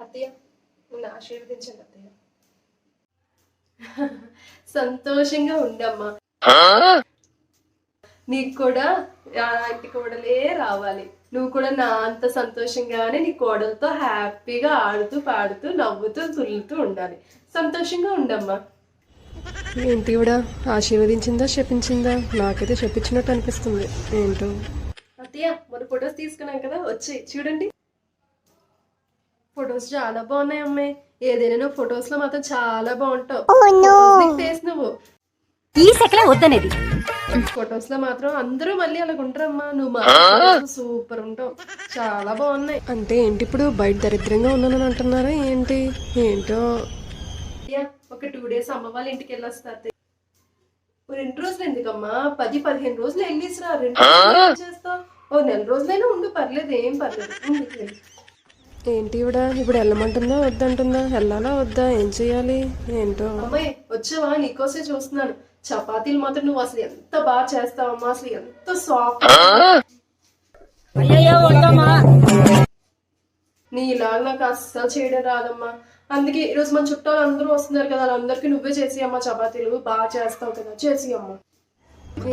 అత్తయ్య నన్ను ఆశీర్వదించండి అత్తయ్య. సంతోషంగా ఉండమ్మా. నీకు కూడా అలాంటి కోడలే రావాలి. నువ్వు కూడా నా అంత సంతోషంగానే నీ కోడలతో హ్యాపీగా ఆడుతూ పాడుతూ నవ్వుతూ తుల్లుతూ ఉండాలి. సంతోషంగా ఉండమ్మా. ఏంటి కూడా ఆశీర్వదించిందా శపించిందా? నాకైతే చెప్పించినట్టు అనిపిస్తుంది. ఏంటో. అత్తయ్య మన ఫొటోస్ తీసుకున్నాం కదా, వచ్చి చూడండి. ఫొటోస్ చాలా బాగున్నాయి అమ్మాయి. ఏదైనా నువ్వు ఫొటోస్ లో మాత్రం చాలా బాగుంటావు. ఫేస్ నువ్వు ఈ సెకలే వద్దనేది. ఫొటోస్ లో మాత్రం అందరూ మళ్ళీ అలాగ ఉంటారమ్మా. నువ్వు మాత్రం సూపర్ ఉంటావు. చాలా బాగున్నాయి. అంటే ఏంటి ఇప్పుడు బయట దరిద్రంగా ఉన్నానని అంటున్నారా ఏంటి? ఏంటో. ఒక 2 days అమ్మ వాళ్ళ ఇంటికి వెళ్ళొస్తారు. 2 రోజులు ఎందుకమ్మా? 10-15 రోజులు వెళ్ళిసిరా. 2 రోజులు చేస్తావు. ఓ 1 రోజులైనా ఉండు, పర్లేదు, ఏం పర్లేదు. ఏంటి కూడా ఇప్పుడు వెళ్ళమంటుందా వద్దంటుందా? వెళ్ళాలా వద్దా? ఏం చెయ్యాలి ఏంటో. అమ్మాయి వచ్చావా? నీకోసే చూస్తున్నాను. చపాతీలు మాత్రం నువ్వు అసలు ఎంత బాగా చేస్తావమ్మా. అసలు ఎంత సాఫ్ట్. నీ ఇలాగ నాకు అస్సలు చేయడం రాదమ్మా. అందుకే ఈరోజు మన చుట్టాలు అందరూ వస్తున్నారు కదా, వాళ్ళందరికీ నువ్వే చేసి అమ్మా. చపాతీలు బాగా చేస్తావు కదా, చేసి అమ్మా.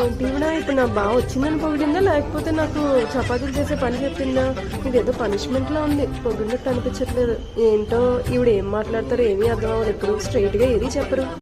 ఏంటి కూడా ఇప్పుడు నాకు బాగా వచ్చిందని పొగిడిందా లేకపోతే నాకు చపాతీలు చేసే పని చెప్పిందా? ఇదేదో పనిష్మెంట్ లా ఉంది, పొగిడినట్టు అనిపించట్లేదు. ఏంటో ఈవిడ ఏం మాట్లాడతారో ఏమీ అర్థం అవ్వదు. ఎప్పుడు స్ట్రైట్ గా ఏది చెప్పరు.